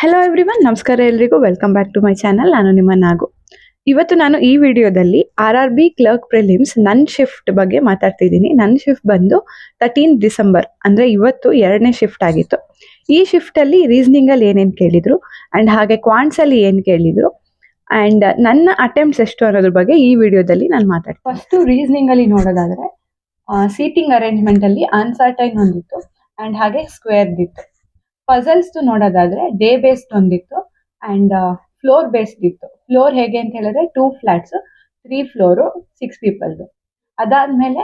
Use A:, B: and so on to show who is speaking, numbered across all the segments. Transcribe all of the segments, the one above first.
A: Hello everyone, ನಮಸ್ಕಾರ ಎಲ್ರಿಗೂ. Welcome back to my channel. ನಾನು ನಿಮ್ಮ ನಾಗು. ಇವತ್ತು ನಾನು ಈ ವಿಡಿಯೋದಲ್ಲಿ RRB ಕ್ಲರ್ಕ್ ಪ್ರಿಲಿಮ್ಸ್ ನನ್ನ ಶಿಫ್ಟ್ ಬಗ್ಗೆ ಮಾತಾಡ್ತಿದ್ದೀನಿ. ನನ್ನ ಶಿಫ್ಟ್ ಬಂದು 13 ಡಿಸೆಂಬರ್, ಅಂದರೆ ಇವತ್ತು 2ನೇ ಶಿಫ್ಟ್ ಆಗಿತ್ತು. ಈ ಶಿಫ್ಟಲ್ಲಿ ರೀಸನಿಂಗಲ್ಲಿ ಏನೇನು ಕೇಳಿದರು ಆ್ಯಂಡ್ ಹಾಗೆ ಕ್ವಾಂಟ್ಸಲ್ಲಿ ಏನು ಕೇಳಿದರು ಆ್ಯಂಡ್ ನನ್ನ ಅಟೆಂಪ್ಟ್ಸ್ ಎಷ್ಟು ಅನ್ನೋದ್ರ ಬಗ್ಗೆ ಈ ವಿಡಿಯೋದಲ್ಲಿ ನಾನು ಮಾತಾಡ್ತೀನಿ. ಫಸ್ಟು ರೀಸನಿಂಗಲ್ಲಿ ನೋಡೋದಾದರೆ ಸೀಟಿಂಗ್ ಅರೇಂಜ್ಮೆಂಟಲ್ಲಿ ಅನ್ಸರ್ಟೈನ್ ಒಂದಿತ್ತು ಆ್ಯಂಡ್ ಹಾಗೆ ಸ್ಕ್ವೇರ್ದಿತ್ತು. ಪಜಲ್ಸ್ ನೋಡೋದಾದ್ರೆ ಡೇ ಬೇಸ್ಡ್ ಒಂದಿತ್ತು ಅಂಡ್ ಫ್ಲೋರ್ ಬೇಸ್ಡ್ ಇತ್ತು. ಫ್ಲೋರ್ ಹೇಗೆ ಅಂತ ಹೇಳಿದ್ರೆ 2 ಫ್ಲಾಟ್ಸ್, 3 ಫ್ಲೋರು, 6 ಪೀಪಲ್ದು. ಅದಾದ್ಮೇಲೆ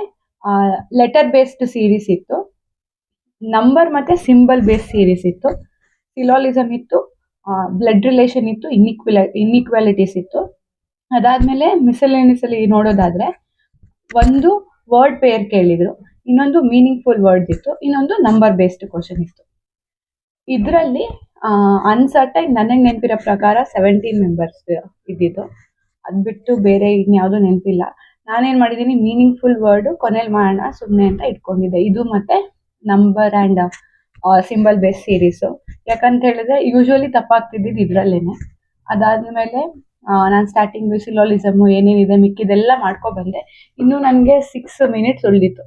A: ಲೆಟರ್ ಬೇಸ್ಡ್ ಸೀರೀಸ್ ಇತ್ತು, ನಂಬರ್ ಮತ್ತೆ ಸಿಂಬಲ್ ಬೇಸ್ಡ್ ಸೀರೀಸ್ ಇತ್ತು, ಸಿಲಾಲಿಸಮ್ ಇತ್ತು, ಬ್ಲಡ್ ರಿಲೇಷನ್ ಇತ್ತು, ಇನ್ಇಕ್ವಾಲಿಟೀಸ್ ಇತ್ತು. ಅದಾದ್ಮೇಲೆ ಮಿಸಲೇನಿಯಸ್ ಅಲ್ಲಿ ನೋಡೋದಾದ್ರೆ ಒಂದು ವರ್ಡ್ ಪೇರ್ ಕೇಳಿದ್ರು, ಇನ್ನೊಂದು ಮೀನಿಂಗ್ಫುಲ್ ವರ್ಡ್ಸ್ ಇತ್ತು, ಇನ್ನೊಂದು ನಂಬರ್ ಬೇಸ್ಡ್ ಕ್ವಶನ್ ಇತ್ತು. ಇದರಲ್ಲಿ ಅನ್ಸರ್ಟೈನ್ ನನಗೆ ನೆನಪಿರೋ ಪ್ರಕಾರ 17 ಮೆಂಬರ್ಸ್ ಇದ್ದಿದ್ದು. ಅದು ಬಿಟ್ಟು ಬೇರೆ ಇನ್ಯಾವುದೂ ನೆನಪಿಲ್ಲ. ನಾನೇನು ಮಾಡಿದ್ದೀನಿ, ಮೀನಿಂಗ್ಫುಲ್ ವರ್ಡು ಕೊನೆಯಲ್ಲಿ ಮಾಡೋಣ ಸುಮ್ಮನೆ ಅಂತ ಇಟ್ಕೊಂಡಿದ್ದೆ. ಇದು ಮತ್ತೆ number and symbol base series. ಯಾಕಂತ ಹೇಳಿದ್ರೆ ಯೂಶ್ವಲಿ ತಪ್ಪಾಗ್ತಿದ್ದಿದ್ದು ಇದರಲ್ಲೇನೆ. ಅದಾದಮೇಲೆ ನಾನು ಸ್ಟಾರ್ಟಿಂಗ್ ಸಿಲೋಲಿಸಮು ಏನೇನಿದೆ ಮಿಕ್ಕಿದೆಲ್ಲ ಬಂದೆ. ಇನ್ನೂ ನನಗೆ 6 ಮಿನಿಟ್ಸ್ ಉಳಿದಿತ್ತು.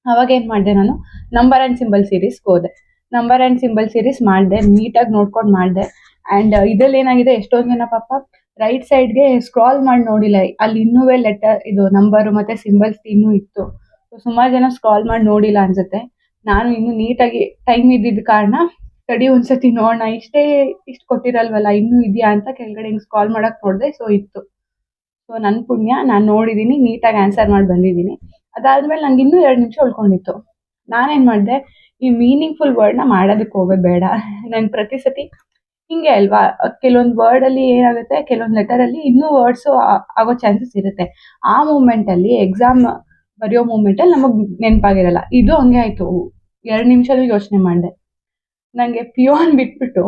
A: ಅವಾಗ ಏನು ಮಾಡಿದೆ, ನಾನು ನಂಬರ್ ಆ್ಯಂಡ್ ಸಿಂಬಲ್ ಸೀರೀಸ್ಗೆ ಹೋದೆ. ನಂಬರ್ ಆ್ಯಂಡ್ ಸಿಂಬಲ್ ಸೀರೀಸ್ ಮಾಡಿದೆ, ನೀಟಾಗಿ ನೋಡ್ಕೊಂಡು ಮಾಡಿದೆ. ಆ್ಯಂಡ್ ಇದರಲ್ಲಿ ಏನಾಗಿದೆ, ಎಷ್ಟೊಂದು ಜನ ಪಾಪ ರೈಟ್ ಸೈಡ್ಗೆ ಸ್ಕ್ರಾಲ್ ಮಾಡಿ ನೋಡಿಲ್ಲ. ಅಲ್ಲಿ ಇನ್ನೂ ಲೆಟರ್ ಇದು ನಂಬರು ಮತ್ತು ಸಿಂಬಲ್ಸ್ ಇನ್ನೂ ಇತ್ತು. ಸುಮಾರು ಜನ ಸ್ಕ್ರಾಲ್ ಮಾಡಿ ನೋಡಿಲ್ಲ ಅನ್ಸುತ್ತೆ. ನಾನು ಇನ್ನೂ ನೀಟಾಗಿ ಟೈಮ್ ಇದ್ದಿದ್ದ ಕಾರಣ ಸ್ಟಡಿ ಒಂದ್ಸತಿ ನೋಡೋಣ, ಇಷ್ಟು ಕೊಟ್ಟಿರಲ್ವಲ್ಲ ಇನ್ನೂ ಇದೆಯಾ ಅಂತ ಕೆಳಗಡೆ ಹಿಂಗೆ ಸ್ಕ್ರಾಲ್ ಮಾಡೋಕ್ಕೆ ನೋಡಿದೆ. ಸೊ ಇತ್ತು. ಸೊ ನನ್ನ ಪುಣ್ಯ, ನಾನು ನೋಡಿದ್ದೀನಿ, ನೀಟಾಗಿ ಆನ್ಸರ್ ಮಾಡಿ ಬಂದಿದ್ದೀನಿ. ಅದಾದಮೇಲೆ ನಂಗೆ ಇನ್ನೂ 2 ನಿಮಿಷ ಉಳ್ಕೊಂಡಿತ್ತು. ನಾನೇನು ಮಾಡಿದೆ, ಈ ಮೀನಿಂಗ್ಫುಲ್ ವರ್ಡ್ನ ಮಾಡೋದಕ್ಕೆ ಹೋಗೋದು ಬೇಡ. ನಂಗೆ ಪ್ರತಿ ಸತಿ ಹಿಂಗೆ ಅಲ್ವಾ, ಕೆಲವೊಂದು ವರ್ಡಲ್ಲಿ ಏನಾಗುತ್ತೆ, ಕೆಲವೊಂದು ಲೆಟರಲ್ಲಿ ಇನ್ನೂ ವರ್ಡ್ಸು ಆಗೋ ಚಾನ್ಸಸ್ ಇರುತ್ತೆ. ಆ ಮೂಮೆಂಟಲ್ಲಿ ಎಕ್ಸಾಮ್ ಬರೆಯೋ ಮೂಮೆಂಟಲ್ಲಿ ನಮಗೆ ನೆನಪಾಗಿರಲ್ಲ. ಇದು ಹಂಗೆ ಆಯಿತು. 2 ನಿಮಿಷದಲ್ಲಿ ಯೋಚನೆ ಮಾಡಿದೆ. ನನಗೆ ಪಿಯೋನ್ ಬಿಟ್ಬಿಟ್ಟು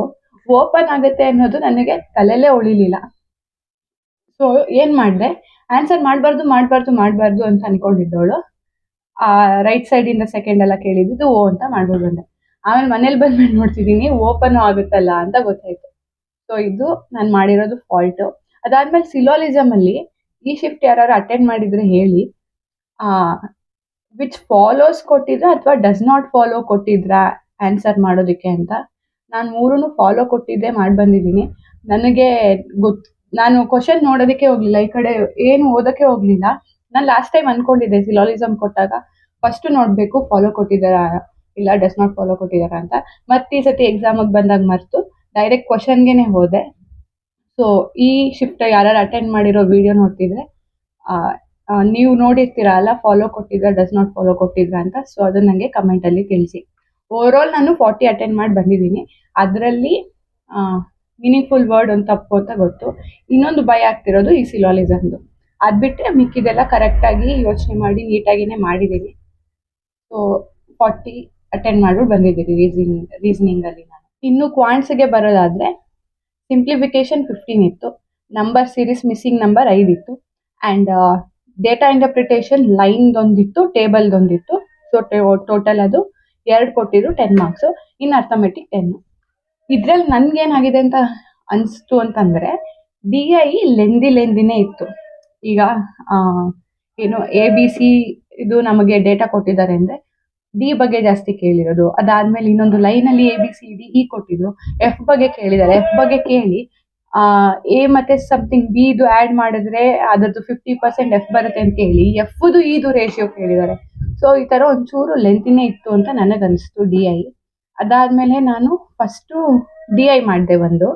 A: ಓಪನ್ ಆಗುತ್ತೆ ಅನ್ನೋದು ನನಗೆ ತಲೆಯಲ್ಲೇ ಉಳಿಲಿಲ್ಲ. ಸೊ ಏನು ಮಾಡಿದೆ, ಆನ್ಸರ್ ಮಾಡಬಾರ್ದು ಅಂತ ಅನ್ಕೊಂಡಿದ್ದವಳು ರೈಟ್ ಸೈಡಿಂದ ಸೆಕೆಂಡ್ ಎಲ್ಲ ಕೇಳಿದ್ದು ಓ ಅಂತ ಮಾಡ್ಬೋದು ಬಂದೆ. ಆಮೇಲೆ ಮನೇಲಿ ಬಂದ್ಮೇಲೆ ನೋಡ್ತಿದ್ದೀನಿ ಓಪನ್ ಆಗುತ್ತಲ್ಲ ಅಂತ ಗೊತ್ತಾಯ್ತು. ಸೊ ಇದು ನಾನು ಮಾಡಿರೋದು ಫಾಲ್ಟು. ಅದಾದ್ಮೇಲೆ ಸಿಲೋಲಿಸಮಲ್ಲಿ ಈ ಶಿಫ್ಟ್ ಯಾರು ಅಟೆಂಡ್ ಮಾಡಿದ್ರೆ ಹೇಳಿ, ವಿಚ್ ಫಾಲೋಸ್ ಕೊಟ್ಟಿದ್ರ ಅಥವಾ ಡಸ್ ನಾಟ್ ಫಾಲೋ ಕೊಟ್ಟಿದ್ರ ಆನ್ಸರ್ ಮಾಡೋದಕ್ಕೆ ಅಂತ. ನಾನು 3 ಫಾಲೋ ಕೊಟ್ಟಿದ್ದೆ, ಮಾಡಿ ಬಂದಿದ್ದೀನಿ. ನನಗೆ ನಾನು ಕ್ವಶನ್ ನೋಡೋದಕ್ಕೆ ಹೋಗ್ಲಿಲ್ಲ, ಈ ಕಡೆ ಏನು ಓದೋಕ್ಕೆ ಹೋಗ್ಲಿಲ್ಲ. ನಾನು ಲಾಸ್ಟ್ ಟೈಮ್ ಅನ್ಕೊಂಡಿದ್ದೆ ಸಿಲಾಲಿಸಮ್ ಕೊಟ್ಟಾಗ ಫಸ್ಟ್ ನೋಡಬೇಕು ಫಾಲೋ ಕೊಟ್ಟಿದ್ದಾರಾ ಇಲ್ಲ ಡಸ್ ನಾಟ್ ಫಾಲೋ ಕೊಟ್ಟಿದ್ದಾರಾ ಅಂತ. ಮತ್ತೆ ಈ ಸತಿ ಎಕ್ಸಾಮಿಗೆ ಬಂದಾಗ ಮರೆತು ಡೈರೆಕ್ಟ್ ಕ್ವಶನ್ಗೆ ಹೋದೆ. ಸೊ ಈ ಶಿಫ್ಟ್ ಯಾರು ಅಟೆಂಡ್ ಮಾಡಿರೋ ವಿಡಿಯೋ ನೋಡ್ತಿದ್ರೆ ನೀವು ನೋಡಿರ್ತೀರಾ ಅಲ್ಲ, ಫಾಲೋ ಕೊಟ್ಟಿದ್ರ ಡಸ್ ನಾಟ್ ಫಾಲೋ ಕೊಟ್ಟಿದ್ರ ಅಂತ. ಸೊ ಅದು ನನಗೆ ಕಮೆಂಟಲ್ಲಿ ತಿಳಿಸಿ. ಓವರ್ ಆಲ್ ನಾನು 40 ಅಟೆಂಡ್ ಮಾಡಿ ಬಂದಿದ್ದೀನಿ. ಅದರಲ್ಲಿ ಮೀನಿಂಗ್ಫುಲ್ ವರ್ಡ್ ಒಂದು ತಪ್ಪು ಅಂತ ಗೊತ್ತು. ಇನ್ನೊಂದು ಭಯ ಆಗ್ತಿರೋದು ಈ ಸಿಲಾಲಿಸಮ್ದು. ಅದು ಬಿಟ್ಟರೆ ಮಿಕ್ಕಿದೆಲ್ಲ ಕರೆಕ್ಟಾಗಿ ಯೋಚನೆ ಮಾಡಿ ನೀಟಾಗಿಯೇ ಮಾಡಿದ್ದೀನಿ. ಸೊ 40 ಅಟೆಂಡ್ ಮಾಡ್ಬಿಟ್ಟು ಬಂದಿದ್ದೀನಿ ರೀಸನಿಂಗಲ್ಲಿ ನಾನು. ಇನ್ನು ಕ್ವಾಂಟ್ಸ್ಗೆ ಬರೋದಾದರೆ ಸಿಂಪ್ಲಿಫಿಕೇಶನ್ 15 ಇತ್ತು, ನಂಬರ್ ಸೀರೀಸ್ ಮಿಸ್ಸಿಂಗ್ ನಂಬರ್ 5 ಇತ್ತು, ಆ್ಯಂಡ್ ಡೇಟಾ ಇಂಟರ್ಪ್ರಿಟೇಷನ್ ಲೈನ್ದೊಂದಿತ್ತು, ಟೇಬಲ್ದೊಂದಿತ್ತು. ಸೊ ಟೋಟಲ್ ಅದು 2 ಕೊಟ್ಟಿದ್ರು, 10 ಮಾರ್ಕ್ಸು. ಇನ್ನು ಅರ್ಥಮೆಟಿಕ್ 10. ಇದರಲ್ಲಿ ನನಗೇನಾಗಿದೆ ಅಂತ ಅನಿಸ್ತು ಅಂತಂದರೆ, DI ಲೆಂದಿನೇ ಇತ್ತು. ಈಗ ಏನು ABC ಇದು ನಮಗೆ ಡೇಟಾ ಕೊಟ್ಟಿದ್ದಾರೆ ಅಂದರೆ ಡಿ ಬಗ್ಗೆ ಜಾಸ್ತಿ ಕೇಳಿರೋದು. ಅದಾದಮೇಲೆ ಇನ್ನೊಂದು ಲೈನಲ್ಲಿ ABCDE ಕೊಟ್ಟಿದ್ರು, F ಬಗ್ಗೆ ಕೇಳಿದ್ದಾರೆ. F ಬಗ್ಗೆ ಕೇಳಿ A ಮತ್ತು ಸಮಥಿಂಗ್ B ಇದು ಆ್ಯಡ್ ಮಾಡಿದ್ರೆ ಅದರದ್ದು 50% F ಬರುತ್ತೆ ಅಂತ ಕೇಳಿ Fದು ಇದು ರೇಷಿಯೋ ಕೇಳಿದ್ದಾರೆ. ಸೊ ಈ ಥರ ಒಂಚೂರು ಲೆಂತಿನೇ ಇತ್ತು ಅಂತ ನನಗನ್ನಿಸ್ತು DI. ಅದಾದಮೇಲೆ ನಾನು ಫಸ್ಟು DI ಮಾಡಿದೆ ಒಂದು,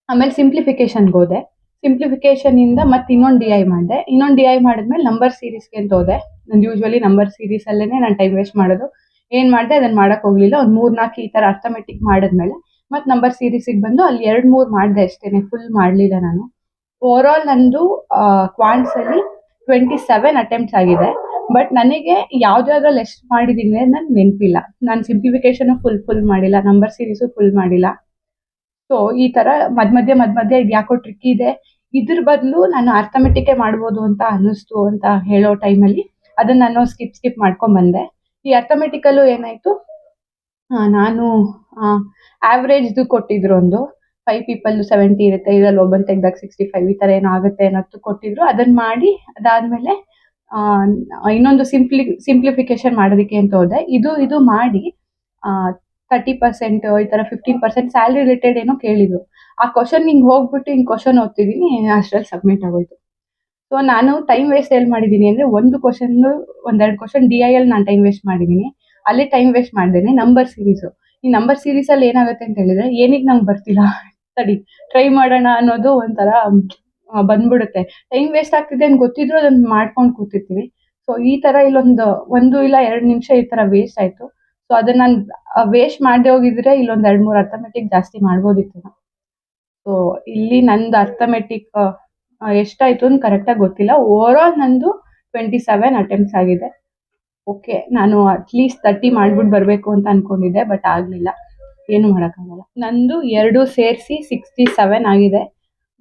A: ಆಮೇಲೆ ಸಿಂಪ್ಲಿಫಿಕೇಶನ್ಗೆ ಹೋದೆ. ಸಿಂಪ್ಲಿಫಿಕೇಶನಿಂದ ಮತ್ತೆ ಇನ್ನೊಂದು DI ಮಾಡಿದೆ. ಇನ್ನೊಂದು DI ಮಾಡಿದ್ಮೇಲೆ ನಂಬರ್ ಸೀರೀಸ್ಗೆ ಅಂತ ಹೋದೆ. ನಾನು ಯೂಶ್ವಲಿ ನಂಬರ್ ಸೀರೀಸಲ್ಲೇ ನಾನು ಟೈಮ್ ವೇಸ್ಟ್ ಮಾಡೋದು. ಏನು ಮಾಡಿದೆ ಅದನ್ನು ಮಾಡೋಕ್ಕೆ ಹೋಗಲಿಲ್ಲ. ಒಂದು 3-4 ಈ ಥರ ಅರ್ಥಮೆಟಿಕ್ ಮಾಡಿದ್ಮೇಲೆ ಮತ್ತು ನಂಬರ್ ಸೀರೀಸಿಗೆ ಬಂದು ಅಲ್ಲಿ 2-3 ಮಾಡಿದೆ ಅಷ್ಟೇ, ಫುಲ್ ಮಾಡಲಿಲ್ಲ ನಾನು. ಓವರ್ ಆಲ್ ನಂದು ಕ್ವಾಂಟ್ಸಲ್ಲಿ 27 ಅಟೆಂಪ್ಟ್ಸ್ ಆಗಿದೆ. ಬಟ್ ನನಗೆ ಯಾವ್ದ್ಯಾವ್ದ್ರಲ್ಲಿ ಎಷ್ಟು ಮಾಡಿದ್ದೀನಿ ನನಗೆ ನೆನಪಿಲ್ಲ. ನಾನು ಸಿಂಪ್ಲಿಫಿಕೇಶನು ಫುಲ್ ಮಾಡಿಲ್ಲ, ನಂಬರ್ ಸೀರೀಸು ಫುಲ್ ಮಾಡಿಲ್ಲ. ಸೊ ಈ ಥರ ಮಧ್ಯ ಇದು ಯಾಕೋ ಟ್ರಿಕ್ ಇದೆ. ಇದ್ರ ಬದಲು ನಾನು ಅರ್ಥಮೆಟಿಕ್ಕೇ ಮಾಡ್ಬೋದು ಅಂತ ಅನ್ನಿಸ್ತು ಅಂತ ಹೇಳೋ ಟೈಮಲ್ಲಿ ಅದನ್ನು ನಾನು ಸ್ಕಿಪ್ ಮಾಡ್ಕೊಂಡ್ಬಂದೆ. ಈ ಅರ್ಥಮೆಟಿಕಲ್ಲೂ ಏನಾಯಿತು, ನಾನು ಆವ್ರೇಜ್ದು ಕೊಟ್ಟಿದ್ರು ಒಂದು 5 ಪೀಪಲ್ 70 ಇರುತ್ತೆ, ಇದರಲ್ಲಿ ಒಬ್ಬನ್ ತೆಗ್ದಾಗ 65 ಈ ಥರ ಏನೋ ಆಗುತ್ತೆ ಅನ್ನೋದು ಕೊಟ್ಟಿದ್ರು. ಅದನ್ನ ಮಾಡಿ ಅದಾದ್ಮೇಲೆ ಇನ್ನೊಂದು ಸಿಂಪ್ಲಿಫಿಕೇಶನ್ ಮಾಡೋದಕ್ಕೆ ಅಂತ ಹೋದೆ. ಇದು ಮಾಡಿ 30% ಈ ಥರ 15% ಸ್ಯಾಲ್ರಿ ರಿಲೇಟೆಡ್ ಏನೋ ಕೇಳಿದ್ರು. ಆ ಕ್ವಶನ್ ಹಿಂಗೆ ಹೋಗ್ಬಿಟ್ಟು ಹಿಂಗೆ ಕ್ವಶನ್ ಓದ್ತಿದ್ದೀನಿ, ಅಷ್ಟರಲ್ಲಿ ಸಬ್ಮಿಟ್ ಆಗೋಯ್ತು. ಸೊ ನಾನು ಟೈಮ್ ವೇಸ್ಟ್ ಎಲ್ಲಿ ಮಾಡಿದ್ದೀನಿ ಅಂದರೆ, ಒಂದು ಕ್ವಶನ್ ಒಂದೆರಡು ಕ್ವಶನ್ DIL ನಾನು ಟೈಮ್ ವೇಸ್ಟ್ ಮಾಡಿದ್ದೀನಿ. ಅಲ್ಲಿ ಟೈಮ್ ವೇಸ್ಟ್ ಮಾಡ್ದೇನೆ ನಂಬರ್ ಸೀರೀಸು. ಈ ನಂಬರ್ ಸೀರೀಸಲ್ಲಿ ಏನಾಗುತ್ತೆ ಅಂತ ಹೇಳಿದ್ರೆ, ಏನಕ್ಕೆ ನಂಗೆ ಬರ್ತಿಲ್ಲ ತಡಿ ಟ್ರೈ ಮಾಡೋಣ ಅನ್ನೋದು ಒಂಥರ ಬಂದ್ಬಿಡುತ್ತೆ. ಟೈಮ್ ವೇಸ್ಟ್ ಆಗ್ತಿದೆ ಅಂತ ಗೊತ್ತಿದ್ರು ಅದನ್ನ ಮಾಡ್ಕೊಂಡು ಕೂತಿರ್ತೀವಿ. ಸೊ ಈ ಥರ ಒಂದು ಇಲ್ಲ 2 ನಿಮಿಷ ಈ ಥರ ವೇಸ್ಟ್ ಆಯಿತು. ಸೊ ಅದನ್ನ ನಾನು ವೇಸ್ಟ್ ಮಾಡದೆ ಹೋಗಿದ್ರೆ ಇಲ್ಲೊಂದು 2-3 ಅರ್ಥಮೆಟಿಕ್ ಜಾಸ್ತಿ ಮಾಡ್ಬೋದಿತ್ತು ನಾನು. ಸೊ ಇಲ್ಲಿ ನಂದು ಅರ್ಥಮೆಟಿಕ್ ಎಷ್ಟಾಯಿತು ಅಂತ ಕರೆಕ್ಟಾಗಿ ಗೊತ್ತಿಲ್ಲ. ಓವರಾಲ್ ನಂದು 27 ಅಟೆಂಪ್ಟ್ಸ್ ಆಗಿದೆ. ಓಕೆ, ನಾನು ಅಟ್ಲೀಸ್ಟ್ 30 ಮಾಡ್ಬಿಟ್ಟು ಬರಬೇಕು ಅಂತ ಅನ್ಕೊಂಡಿದ್ದೆ, ಬಟ್ ಆಗಲಿಲ್ಲ. ಏನು ಮಾಡೋಕ್ಕಾಗಲ್ಲ. ನಂದು 2 ಸೇರಿಸಿ 67 ಆಗಿದೆ.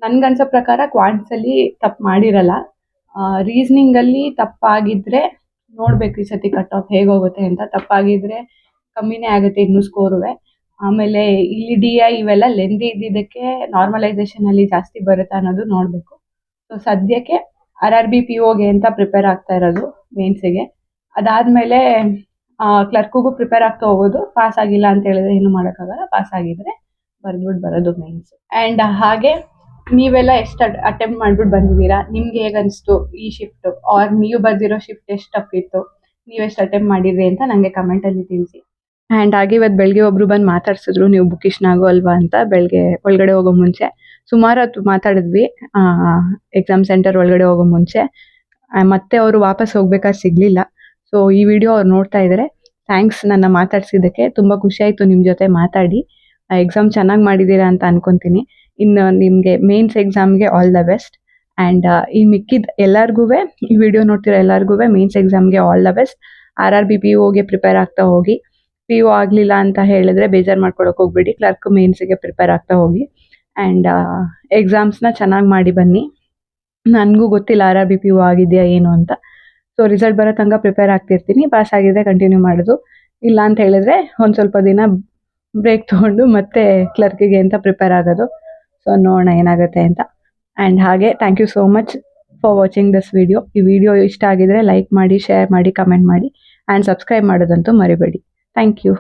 A: ನನ್ಗನ್ಸೋ ಪ್ರಕಾರ ಕ್ವಾಂಟ್ಸಲ್ಲಿ ತಪ್ಪು ಮಾಡಿರಲ್ಲ. ರೀಸ್ನಿಂಗಲ್ಲಿ ತಪ್ಪಾಗಿದ್ರೆ ನೋಡ್ಬೇಕು ಈ ಸತಿ ಕಟ್ ಆಫ್ ಹೇಗೋಗುತ್ತೆ ಅಂತ. ತಪ್ಪಾಗಿದ್ರೆ ಕಮ್ಮಿನೇ ಆಗುತ್ತೆ ಇನ್ನೂ ಸ್ಕೋರುವೆ. ಆಮೇಲೆ ಇಲ್ಲಿ DI ಇವೆಲ್ಲ ಲೆಂದಿ ಇದ್ದಿದ್ದಕ್ಕೆ ನಾರ್ಮಲೈಸೇಷನಲ್ಲಿ ಜಾಸ್ತಿ ಬರುತ್ತಾ ಅನ್ನೋದು ನೋಡಬೇಕು. ಸೊ ಸದ್ಯಕ್ಕೆ RRB POಗೆ ಅಂತ ಪ್ರಿಪೇರ್ ಆಗ್ತಾ ಇರೋದು ಮೇನ್ಸಿಗೆ. ಅದಾದಮೇಲೆ ಕ್ಲರ್ಕಿಗೂ ಪ್ರಿಪೇರ್ ಆಗ್ತಾ ಹೋಗೋದು. ಪಾಸ್ ಆಗಿಲ್ಲ ಅಂತ ಹೇಳಿದ್ರೆ ಏನು ಮಾಡೋಕ್ಕಾಗಲ್ಲ. ಪಾಸ್ ಆಗಿದ್ರೆ ಬರೆದ್ಬಿಟ್ಟು ಬರೋದು ಮೇನ್ಸ್. ಆ್ಯಂಡ್ ಹಾಗೆ ನೀವೆಲ್ಲ ಎಷ್ಟು ಅಟೆಂಪ್ಟ್ ಮಾಡ್ಬಿಟ್ಟು ಬಂದಿದ್ದೀರಾ, ನಿಮ್ಗೆ ಹೇಗನ್ನಿಸ್ತು ಈ ಶಿಫ್ಟು, ಆರ್ ನೀವು ಬರ್ದಿರೋ ಶಿಫ್ಟ್ ಎಷ್ಟು ತಪ್ಪಿತ್ತು, ನೀವೆಷ್ಟು ಅಟೆಂಪ್ಟ್ ಮಾಡಿದ್ರಿ ಅಂತ ನನಗೆ ಕಮೆಂಟಲ್ಲಿ ತಿಳಿಸಿ. ಆ್ಯಂಡ್ ಹಾಗೆ ಇವತ್ತು ಬೆಳಗ್ಗೆ ಒಬ್ಬರು ಬಂದು ಮಾತಾಡ್ಸಿದ್ರು, ನೀವು ಬುಕ್ಕಿಶ್ನಾಗೋ ಅಲ್ವಾ ಅಂತ. ಬೆಳಗ್ಗೆ ಒಳಗಡೆ ಹೋಗೋ ಮುಂಚೆ ಸುಮಾರು ಹೊತ್ತು ಮಾತಾಡಿದ್ವಿ, ಎಕ್ಸಾಮ್ ಸೆಂಟರ್ ಒಳಗಡೆ ಹೋಗೋ ಮುಂಚೆ. ಮತ್ತೆ ಅವರು ವಾಪಸ್ ಹೋಗ್ಬೇಕಾದ್ರೆ ಸಿಗಲಿಲ್ಲ. ಸೊ ಈ ವಿಡಿಯೋ ಅವ್ರು ನೋಡ್ತಾ ಇದ್ದಾರೆ. ಥ್ಯಾಂಕ್ಸ್ ನನ್ನ ಮಾತಾಡ್ಸಿದ್ದಕ್ಕೆ. ತುಂಬ ಖುಷಿಯಾಯಿತು ನಿಮ್ಮ ಜೊತೆ ಮಾತಾಡಿ. ಎಕ್ಸಾಮ್ ಚೆನ್ನಾಗಿ ಮಾಡಿದ್ದೀರಾ ಅಂತ ಅನ್ಕೊತೀನಿ. ಇನ್ನು ನಿಮಗೆ ಮೇನ್ಸ್ ಎಕ್ಸಾಮ್ಗೆ ಆಲ್ ದ ಬೆಸ್ಟ್. ಆ್ಯಂಡ್ ಈ ಮಿಕ್ಕಿದ ಎಲ್ಲರಿಗೂ, ಈ ವಿಡಿಯೋ ನೋಡ್ತಿರೋ ಎಲ್ಲರಿಗೂ ಮೇನ್ಸ್ ಎಕ್ಸಾಮ್ಗೆ ಆಲ್ ದ ಬೆಸ್ಟ್. RRB POಗೆ ಪ್ರಿಪೇರ್ ಆಗ್ತಾ ಹೋಗಿ. PO ಆಗಲಿಲ್ಲ ಅಂತ ಹೇಳಿದ್ರೆ ಬೇಜಾರು ಮಾಡ್ಕೊಳಕ್ಕೆ ಹೋಗ್ಬೇಡಿ. ಕ್ಲರ್ಕ್ ಮೇನ್ಸಿಗೆ ಪ್ರಿಪೇರ್ ಆಗ್ತಾ ಹೋಗಿ. ಆ್ಯಂಡ್ ಎಕ್ಸಾಮ್ಸ್ನ ಚೆನ್ನಾಗಿ ಮಾಡಿ ಬನ್ನಿ. ನನಗೂ ಗೊತ್ತಿಲ್ಲ RRB PO ಆಗಿದೆಯಾ ಏನು ಅಂತ. ಸೊ ರಿಸಲ್ಟ್ ಬರೋ ತನಕ ಪ್ರಿಪೇರ್ ಆಗ್ತಿರ್ತೀನಿ. ಪಾಸ್ ಆಗಿದ್ರೆ ಕಂಟಿನ್ಯೂ ಮಾಡೋದು, ಇಲ್ಲ ಅಂತ ಹೇಳಿದ್ರೆ ಒಂದು ಸ್ವಲ್ಪ ದಿನ ಬ್ರೇಕ್ ತೊಗೊಂಡು ಮತ್ತೆ ಕ್ಲರ್ಕಿಗೆ ಅಂತ ಪ್ರಿಪೇರ್ ಆಗೋದು. ಸೊ ನೋಡೋಣ ಏನಾಗುತ್ತೆ ಅಂತ. ಆ್ಯಂಡ್ ಹಾಗೆ thank you so much for watching this video. ಈ ವಿಡಿಯೋ ಇಷ್ಟ ಆಗಿದ್ರೆ ಲೈಕ್ ಮಾಡಿ, ಶೇರ್ ಮಾಡಿ, ಕಮೆಂಟ್ ಮಾಡಿ, ಆ್ಯಂಡ್ ಸಬ್ಸ್ಕ್ರೈಬ್ ಮಾಡೋದಂತೂ ಮರಿಬೇಡಿ. Thank you.